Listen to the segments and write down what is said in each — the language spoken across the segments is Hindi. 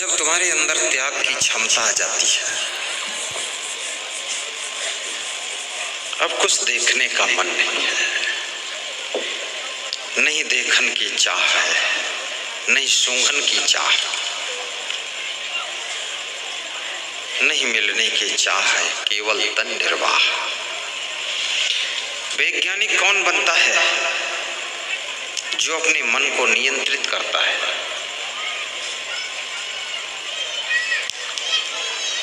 जब तुम्हारे अंदर त्याग की क्षमता आ जाती है, अब कुछ देखने का मन नहीं है, नहीं देखन की चाह है, नहीं सूंघन की चाह, नहीं मिलने की चाह है, केवल तन निर्वाह। वैज्ञानिक कौन बनता है? जो अपने मन को नियंत्रित करता है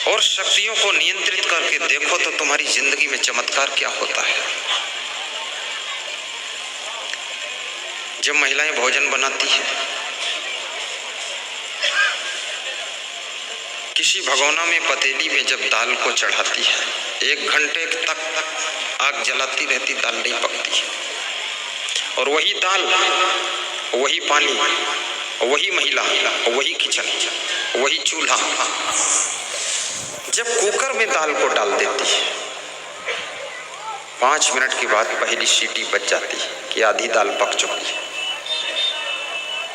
और शक्तियों को नियंत्रित करके देखो तो तुम्हारी जिंदगी में चमत्कार क्या होता है। जब महिलाएं भोजन बनाती है, किसी भगोना में पतीली में जब दाल को चढ़ाती है, 1 घंटे तक आग जलाती रहती, दाल नहीं पकती है। और वही दाल, वही पानी, वही महिला, वही किचन, वही चूल्हा, जब कुकर में दाल को डाल देती है, 5 मिनट के बाद पहली सीटी बज जाती है कि आधी दाल पक चुकी है।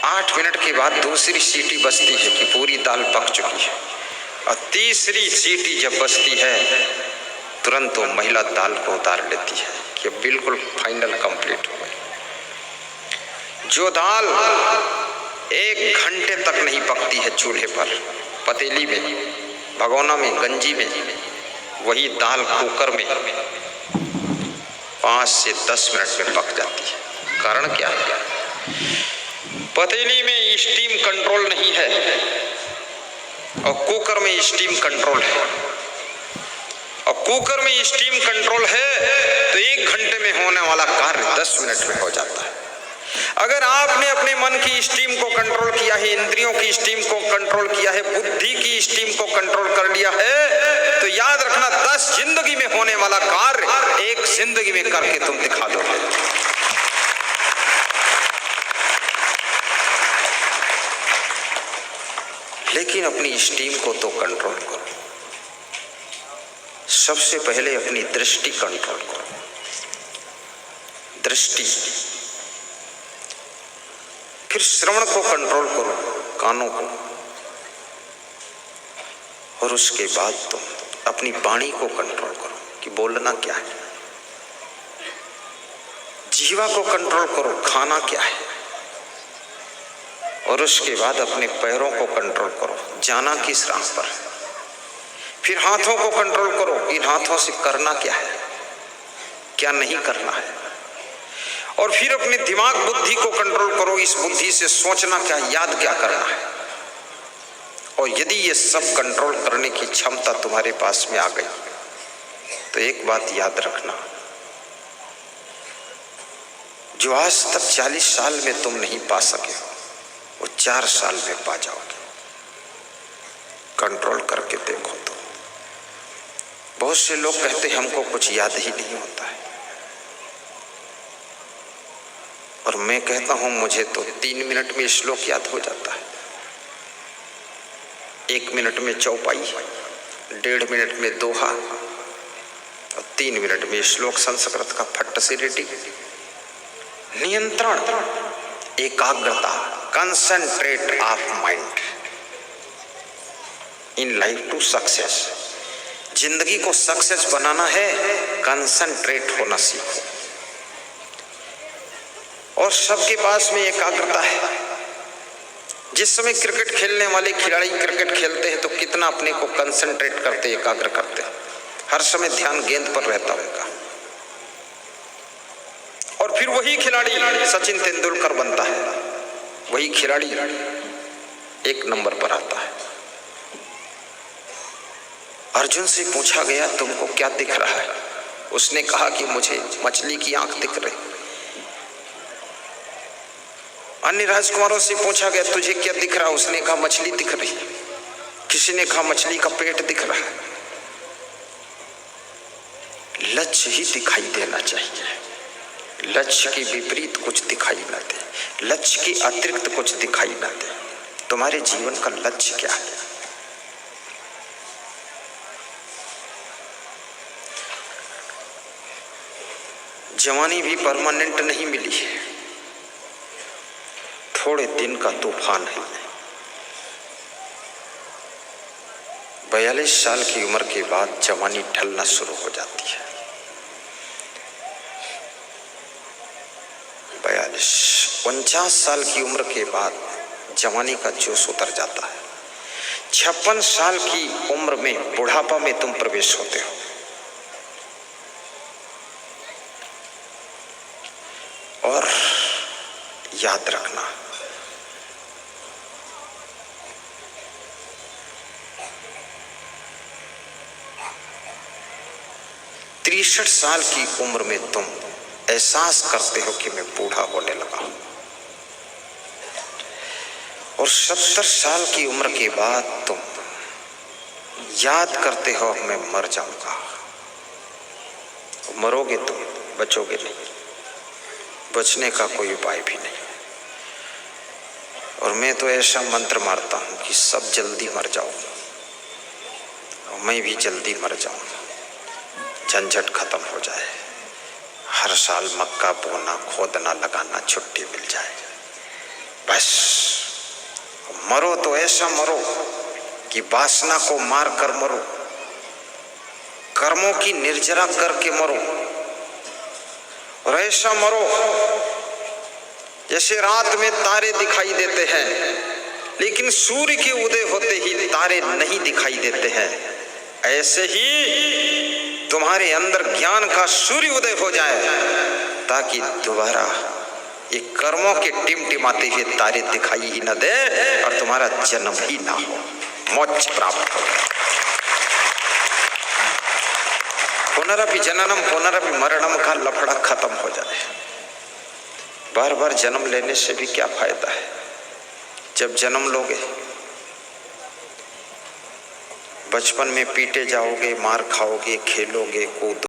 8 मिनट के बाद दूसरी सीटी बजती है कि पूरी दाल पक चुकी है। और तीसरी सीटी जब बजती है, तुरंत वो महिला दाल को उतार लेती है कि बिल्कुल फाइनल कंप्लीट हो गई। जो दाल 1 घंटे तक नहीं पकती है चूल्हे पर, पतीली में, भगोना में, गंजी में, वही दाल कुकर में 5 से 10 मिनट में पक जाती है। कारण क्या है? पतीली में स्टीम कंट्रोल नहीं है और कुकर में स्टीम कंट्रोल है। और कुकर में स्टीम कंट्रोल है तो 1 घंटे में होने वाला कार्य 10 मिनट में हो जाता है। अगर आपने अपने मन की स्टीम को कंट्रोल किया है, इंद्रियों की स्टीम को कंट्रोल किया है, बुद्धि की स्टीम को कंट्रोल कर लिया है, तो याद रखना 10 जिंदगी में होने वाला कार्य 1 जिंदगी में करके तुम दिखा दोगे। लेकिन अपनी स्टीम को तो कंट्रोल करो। सबसे पहले अपनी दृष्टि कंट्रोल करो। दृष्टि, फिर श्रवण को कंट्रोल करो, कानों को, और उसके बाद तुम अपनी वाणी को कंट्रोल करो कि बोलना क्या है। जीवा को कंट्रोल करो, खाना क्या है। और उसके बाद अपने पैरों को कंट्रोल करो, जाना किस राह पर। फिर हाथों को कंट्रोल करो, इन हाथों से करना क्या है, क्या नहीं करना है। और फिर अपने दिमाग, बुद्धि को कंट्रोल करो, इस बुद्धि से सोचना क्या, याद क्या करना है। और यदि ये सब कंट्रोल करने की क्षमता तुम्हारे पास में आ गई तो एक बात याद रखना, जो आज तक 40 साल में तुम नहीं पा सके हो, वो 4 साल में पा जाओगे। कंट्रोल करके देखो तो। बहुत से लोग कहते हैं हमको कुछ याद ही नहीं होता है, और मैं कहता हूं मुझे तो 3 मिनट में श्लोक याद हो जाता है, 1 मिनट में चौपाई, 1.5 मिनट में दोहा, और 3 मिनट में श्लोक संस्कृत का फट से रेडी। नियंत्रण, एकाग्रता, concentrate of mind in life to success. जिंदगी को सक्सेस बनाना है, कंसंट्रेट होना सीखो। और सबके पास में एकाग्रता है। जिस समय क्रिकेट खेलने वाले खिलाड़ी क्रिकेट खेलते हैं तो कितना अपने को कंसंट्रेट करते, एकाग्र करते हैं, हर समय ध्यान गेंद पर रहता होगा। और फिर वही खिलाड़ी सचिन तेंदुलकर बनता है, वही खिलाड़ी 1 नंबर पर आता है। अर्जुन से पूछा गया तुमको क्या दिख रहा है? उसने कहा कि मुझे मछली की आंख दिख रही। अन्य राजकुमारों से पूछा गया तुझे क्या दिख रहा? उसने कहा मछली दिख रही। किसी ने कहा मछली का पेट दिख रहा है। लक्ष्य ही दिखाई देना चाहिए, लक्ष्य के विपरीत कुछ दिखाई ना दे, लक्ष्य के अतिरिक्त कुछ दिखाई ना दे। तुम्हारे जीवन का लक्ष्य क्या है? जवानी भी परमानेंट नहीं मिली है, थोड़े दिन का तूफान है। 42 साल की उम्र के बाद जवानी ढलना शुरू हो जाती है। 49 साल की उम्र के बाद जवानी का जोश उतर जाता है। 56 साल की उम्र में बुढ़ापा में तुम प्रवेश होते हो। और याद रखना, तिरसठ साल की उम्र में तुम एहसास करते हो कि मैं बूढ़ा होने लगा हूं, और 70 साल की उम्र के बाद तुम याद करते हो मैं मर जाऊंगा। मरोगे तुम, बचोगे नहीं, बचने का कोई उपाय भी नहीं। और मैं तो ऐसा मंत्र मारता हूं कि सब जल्दी मर जाओ, और मैं भी जल्दी मर जाऊं, झंझट खत्म हो जाए, हर साल मक्का बोना, खोदना, लगाना, छुट्टी मिल जाए, बस मरो तो ऐसा मरो कि वासना को मार कर मरो, कर्मों की निर्जरा करके मरो, और ऐसा मरो जैसे रात में तारे दिखाई देते हैं लेकिन सूर्य के उदय होते ही तारे नहीं दिखाई देते हैं। ऐसे ही तुम्हारे अंदर ज्ञान का सूर्य उदय हो जाए ताकि दोबारा ये कर्मों के टिमटिमाते हुए तारे दिखाई ही न दे और तुम्हारा जन्म ही ना हो, मोक्ष प्राप्त हो। पुनरपि जननम पुनरपि मरणम का लफड़ा खत्म हो जाए। बार बार जन्म लेने से भी क्या फायदा है? जब जन्म लोगे बचपन में पीटे जाओगे, मार खाओगे, खेलोगे, कूदोगे।